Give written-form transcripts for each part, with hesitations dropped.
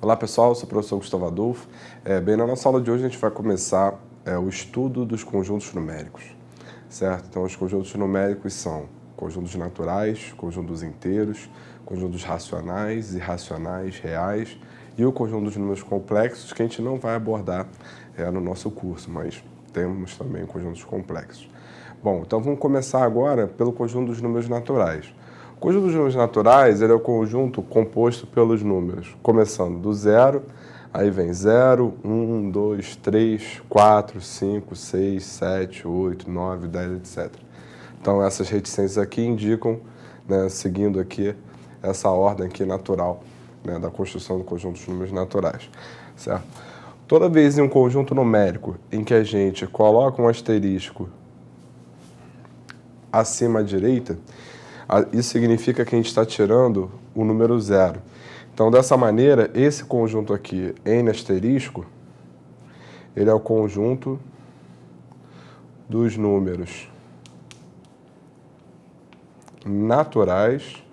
Olá pessoal, eu sou o professor Gustavo Adolfo. Bem, na nossa aula de hoje a gente vai começar o estudo dos conjuntos numéricos, certo? Então os conjuntos numéricos são conjuntos naturais, conjuntos inteiros, conjuntos racionais, irracionais, reais e o conjunto dos números complexos que a gente não vai abordar no nosso curso, mas temos também conjuntos complexos. Bom, então vamos começar agora pelo conjunto dos números naturais. O conjunto dos números naturais ele é o conjunto composto pelos números, começando do zero, aí vem 0, 1, 2, 3, 4, 5, 6, 7, 8, 9, 10, etc. Então essas reticências aqui indicam, seguindo aqui essa ordem aqui natural, da construção do conjunto dos números naturais, certo? Toda vez em um conjunto numérico em que a gente coloca um asterisco acima à direita, isso significa que a gente está tirando o número zero. Então, dessa maneira, esse conjunto aqui, n asterisco, ele é o conjunto dos números naturais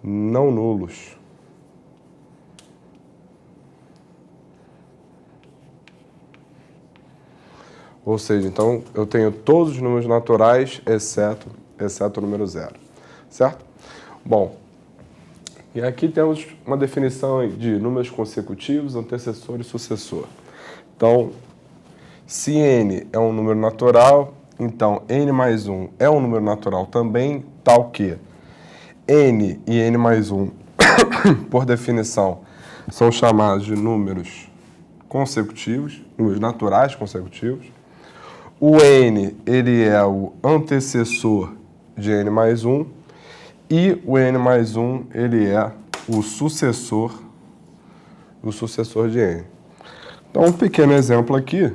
não nulos. Ou seja, então eu tenho todos os números naturais, exceto o número zero, certo? Bom, e aqui temos uma definição de números consecutivos, antecessor e sucessor. Então, se n é um número natural, então n mais 1 é um número natural também, tal que n e n mais 1, por definição, são chamados de números consecutivos, números naturais consecutivos. O n, ele é o antecessor de n mais 1 e o n mais 1, ele é o sucessor de n. Então, um pequeno exemplo aqui.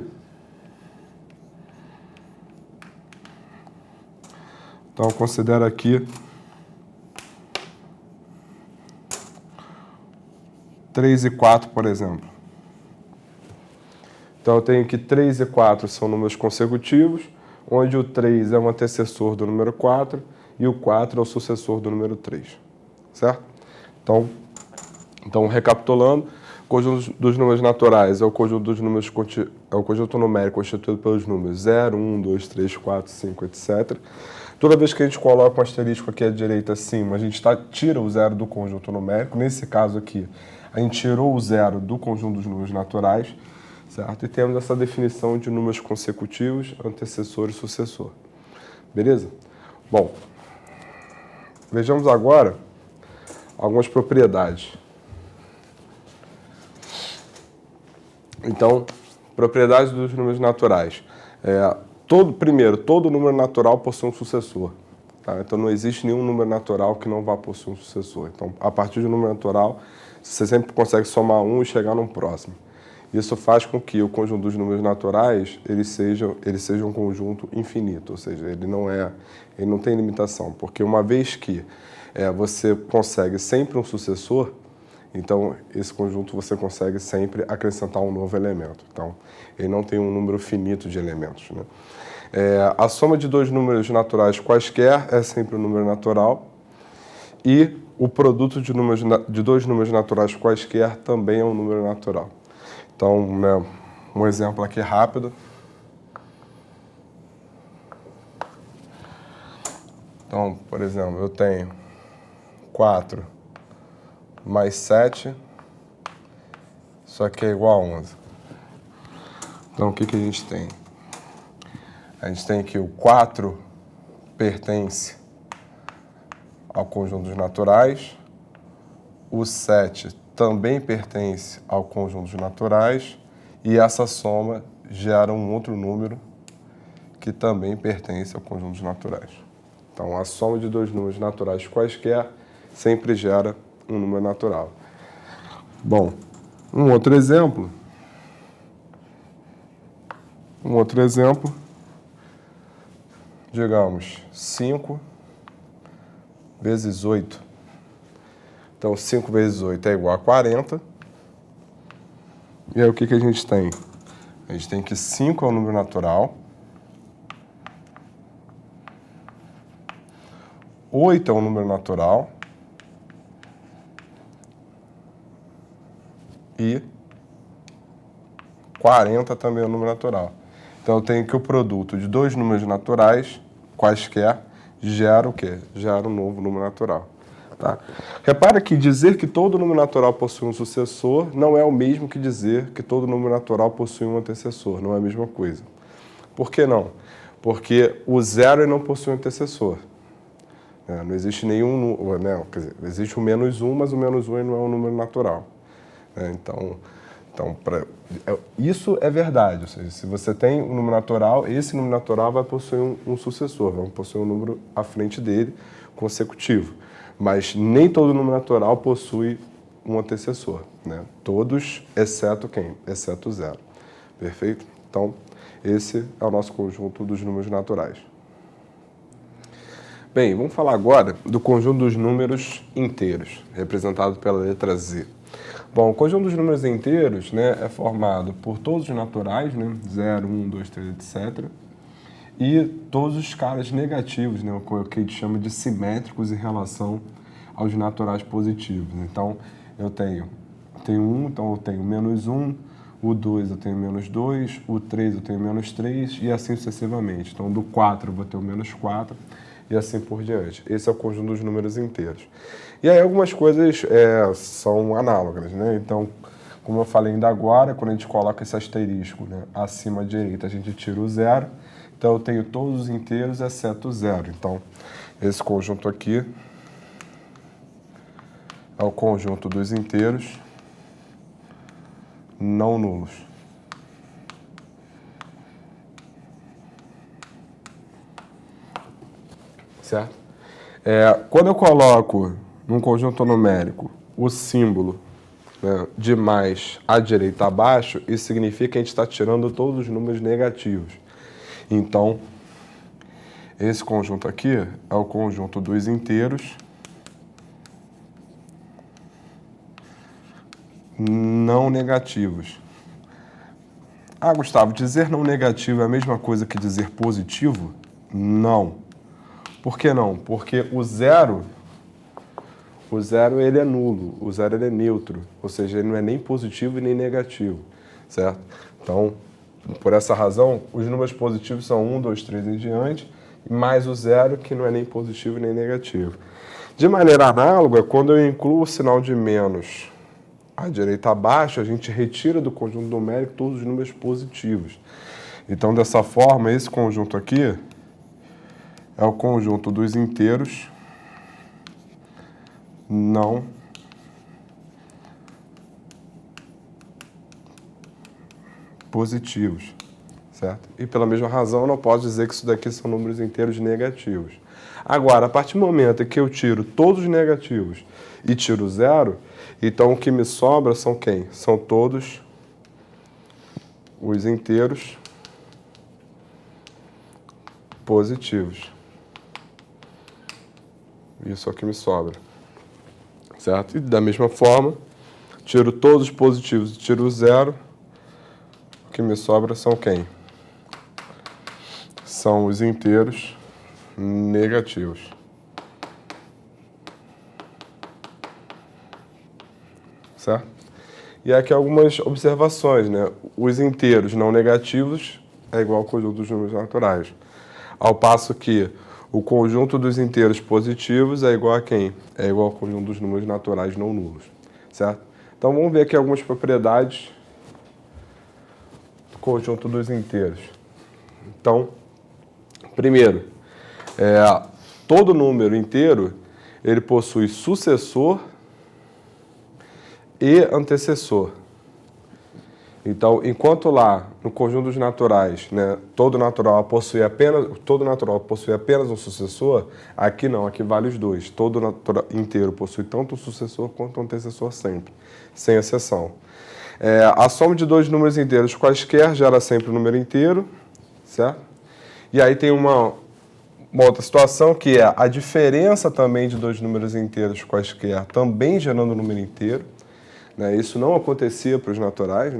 Então, considera aqui 3 e 4, por exemplo. Então, eu tenho que 3 e 4 são números consecutivos, onde o 3 é um antecessor do número 4 e o 4 é o sucessor do número 3, certo? Então recapitulando, o conjunto dos números naturais é o conjunto dos números é o conjunto numérico constituído pelos números 0, 1, 2, 3, 4, 5, etc. Toda vez que a gente coloca um asterisco aqui à direita acima, a gente tira o zero do conjunto numérico. Nesse caso aqui, a gente tirou o zero do conjunto dos números naturais, certo? E temos essa definição de números consecutivos, antecessor e sucessor. Beleza? Bom, vejamos agora algumas propriedades. Então, propriedades dos números naturais. Primeiro, todo número natural possui um sucessor. Tá? Então, não existe nenhum número natural que não vá possuir um sucessor. Então, a partir de um número natural, você sempre consegue somar um e chegar num próximo. Isso faz com que o conjunto dos números naturais ele seja um conjunto infinito, ou seja, ele não tem limitação, porque uma vez que você consegue sempre um sucessor, então esse conjunto você consegue sempre acrescentar um novo elemento. Então, ele não tem um número finito de elementos, né? A soma de dois números naturais quaisquer é sempre um número natural e o produto de dois números naturais quaisquer também é um número natural. Então, um exemplo aqui rápido. Então, por exemplo, eu tenho 4 mais 7, só que é igual a 11. Então, o que a gente tem? A gente tem que o 4 pertence ao conjunto dos naturais, o 7 também pertence ao conjunto dos naturais e essa soma gera um outro número que também pertence ao conjunto dos naturais. Então, a soma de dois números naturais quaisquer sempre gera um número natural. Bom, um outro exemplo, digamos, 5 vezes 8. Então, 5 vezes 8 é igual a 40. E aí, o que a gente tem? A gente tem que 5 é um número natural. 8 é um número natural. e 40 também é um número natural. Então, eu tenho que o produto de dois números naturais, quaisquer, gera o quê? Gera um novo número natural. Tá? Repara que dizer que todo número natural possui um sucessor não é o mesmo que dizer que todo número natural possui um antecessor. Não é a mesma coisa. Por que não? Porque o zero não possui um antecessor. Não existe nenhum... quer dizer, existe o -1, mas o -1 não é um número natural. Então isso é verdade. Ou seja, se você tem um número natural, esse número natural vai possuir um sucessor, vai possuir um número à frente dele, consecutivo. Mas nem todo número natural possui um antecessor. Todos, exceto quem? Exceto o zero. Perfeito? Então, esse é o nosso conjunto dos números naturais. Bem, vamos falar agora do conjunto dos números inteiros, representado pela letra Z. Bom, o conjunto dos números inteiros é formado por todos os naturais, 0, 1, 2, 3, etc., e todos os caras negativos, o que a gente chama de simétricos em relação aos naturais positivos. Então, eu tenho 1, então eu tenho -1, o 2 eu tenho -2, o 3 eu tenho -3 e assim sucessivamente. Então, do 4 eu vou ter o -4 e assim por diante. Esse é o conjunto dos números inteiros. E aí algumas coisas são análogas, Então, como eu falei ainda agora, quando a gente coloca esse asterisco acima à direita, a gente tira o zero. Então, eu tenho todos os inteiros, exceto o zero. Então, esse conjunto aqui é o conjunto dos inteiros não nulos. Certo? Quando eu coloco num conjunto numérico o símbolo de mais à direita abaixo, isso significa que a gente está tirando todos os números negativos. Então, esse conjunto aqui é o conjunto dos inteiros não negativos. Ah, Gustavo, dizer não negativo é a mesma coisa que dizer positivo? Não. Por que não? Porque o zero ele é nulo, o zero ele é neutro, ou seja, ele não é nem positivo e nem negativo, certo? Então, por essa razão, os números positivos são 1, 2, 3 em diante, mais o zero, que não é nem positivo nem negativo. De maneira análoga, quando eu incluo o sinal de menos à direita abaixo, a gente retira do conjunto numérico todos os números positivos. Então, dessa forma, esse conjunto aqui é o conjunto dos inteiros não positivos, certo? E pela mesma razão, eu não posso dizer que isso daqui são números inteiros negativos. Agora, a partir do momento em que eu tiro todos os negativos e tiro zero, então o que me sobra são quem? São todos os inteiros positivos. Isso é o que me sobra. Certo? E da mesma forma, tiro todos os positivos e tiro o zero, o que me sobra são quem? São os inteiros negativos. Certo? E aqui algumas observações, Os inteiros não negativos é igual ao conjunto dos números naturais. Ao passo que o conjunto dos inteiros positivos é igual a quem? É igual ao conjunto dos números naturais não nulos, certo? Então, vamos ver aqui algumas propriedades do conjunto dos inteiros. Então, primeiro, todo número inteiro, ele possui sucessor e antecessor. Então, enquanto lá no conjunto dos naturais, todo natural possui apenas um sucessor, aqui não, aqui vale os dois. Todo natural inteiro possui tanto um sucessor quanto um antecessor sempre, sem exceção. A soma de dois números inteiros quaisquer gera sempre um número inteiro, certo? E aí tem uma outra situação que é a diferença também de dois números inteiros quaisquer também gerando um número inteiro. Isso não acontecia para os naturais,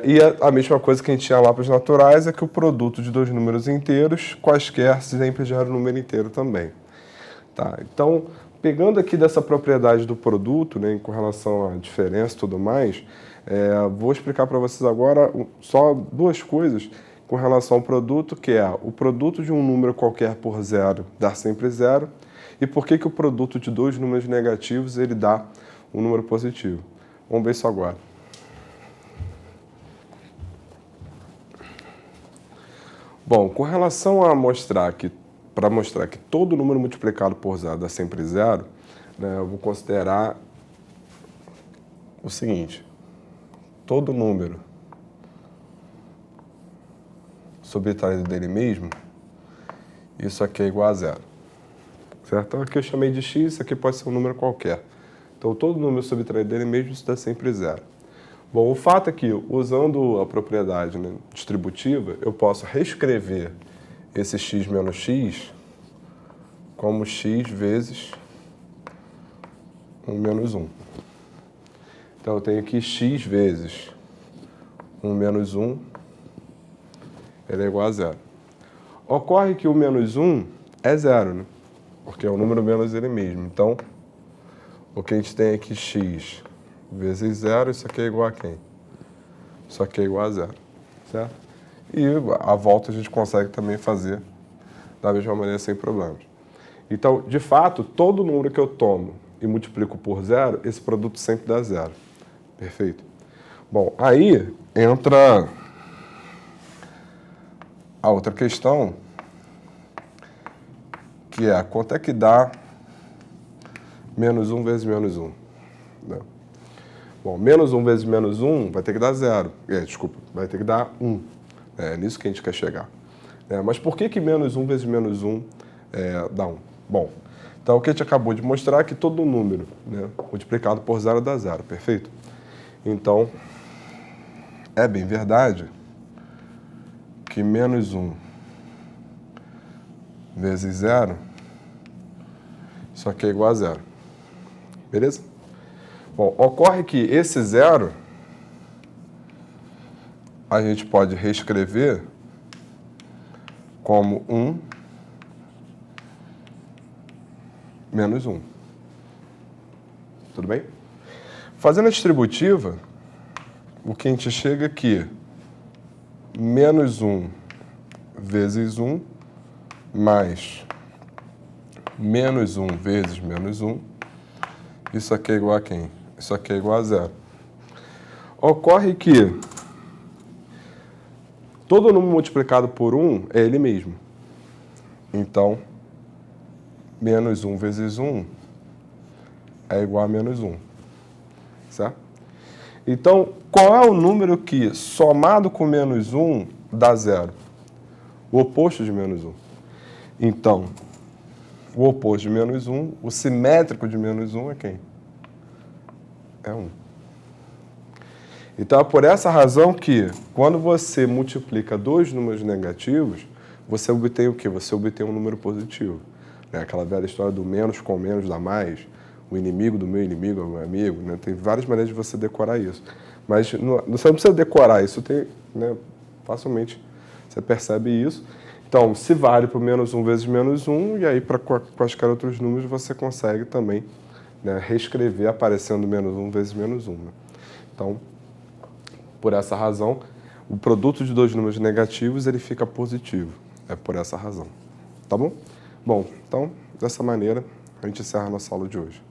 e a mesma coisa que a gente tinha lá para os naturais é que o produto de dois números inteiros, quaisquer, sempre gera um número inteiro também. Tá? Então, pegando aqui dessa propriedade do produto, né, com relação à diferença e tudo mais, vou explicar para vocês agora só duas coisas com relação ao produto, que é o produto de um número qualquer por zero dá sempre zero, e por que o produto de dois números negativos ele dá um número positivo. Vamos ver isso agora. Bom, com relação a para mostrar que todo número multiplicado por zero dá sempre zero, né, eu vou considerar o seguinte: todo número subtraído dele mesmo, isso aqui é igual a zero. Certo? Então aqui eu chamei de x, isso aqui pode ser um número qualquer. Então todo número subtraído dele mesmo, isso dá sempre zero. Bom, o fato é que, usando a propriedade, né, distributiva, eu posso reescrever esse x menos x como x vezes 1 menos 1. Então eu tenho aqui x vezes 1 menos 1, ele é igual a zero. Ocorre que o menos 1 é zero, né? Porque é o número menos ele mesmo. Então, o que a gente tem aqui, x vezes zero, isso aqui é igual a quem? Isso aqui é igual a zero, certo? E a volta a gente consegue também fazer da mesma maneira sem problemas. Então, de fato, todo número que eu tomo e multiplico por zero, esse produto sempre dá zero. Perfeito? Bom, aí entra a outra questão, que é quanto é que dá menos 1 vezes menos 1? Né? Bom, menos 1 vezes menos 1 vai ter que dar zero. Desculpa, vai ter que dar 1. É nisso que a gente quer chegar. Mas por que menos 1 vezes menos 1 dá 1? Bom, então o que a gente acabou de mostrar é que todo número, né, multiplicado por zero dá zero, perfeito? Então, é bem verdade que menos 1 vezes zero, isso aqui é igual a zero. Beleza? Bom, ocorre que esse zero a gente pode reescrever como 1 menos 1. Tudo bem? Fazendo a distributiva, o que a gente chega aqui, menos 1 vezes 1 mais menos 1 vezes menos 1, isso aqui é igual a quem? Isso aqui é igual a zero. Ocorre que todo número multiplicado por 1 é ele mesmo. Então, menos 1 vezes 1 é igual a menos 1. Certo? Então, qual é o número que, somado com menos 1, dá zero? O oposto de menos 1. Então, o oposto de menos 1, o simétrico de menos 1 é quem? É 1. Então, é por essa razão que, quando você multiplica dois números negativos, você obtém o quê? Você obtém um número positivo. Aquela velha história do menos com menos dá mais, o inimigo do meu inimigo é o meu amigo, né? Tem várias maneiras de você decorar isso. Mas você não precisa decorar isso, tem, né? Facilmente você percebe isso. Então, se vale para o menos 1 vezes menos 1, e aí para quaisquer outros números você consegue também, né, reescrever aparecendo menos 1 vezes menos 1. Né? Então, por essa razão, o produto de dois números negativos ele fica positivo. É por essa razão. Tá bom? Bom, então, dessa maneira, a gente encerra a nossa aula de hoje.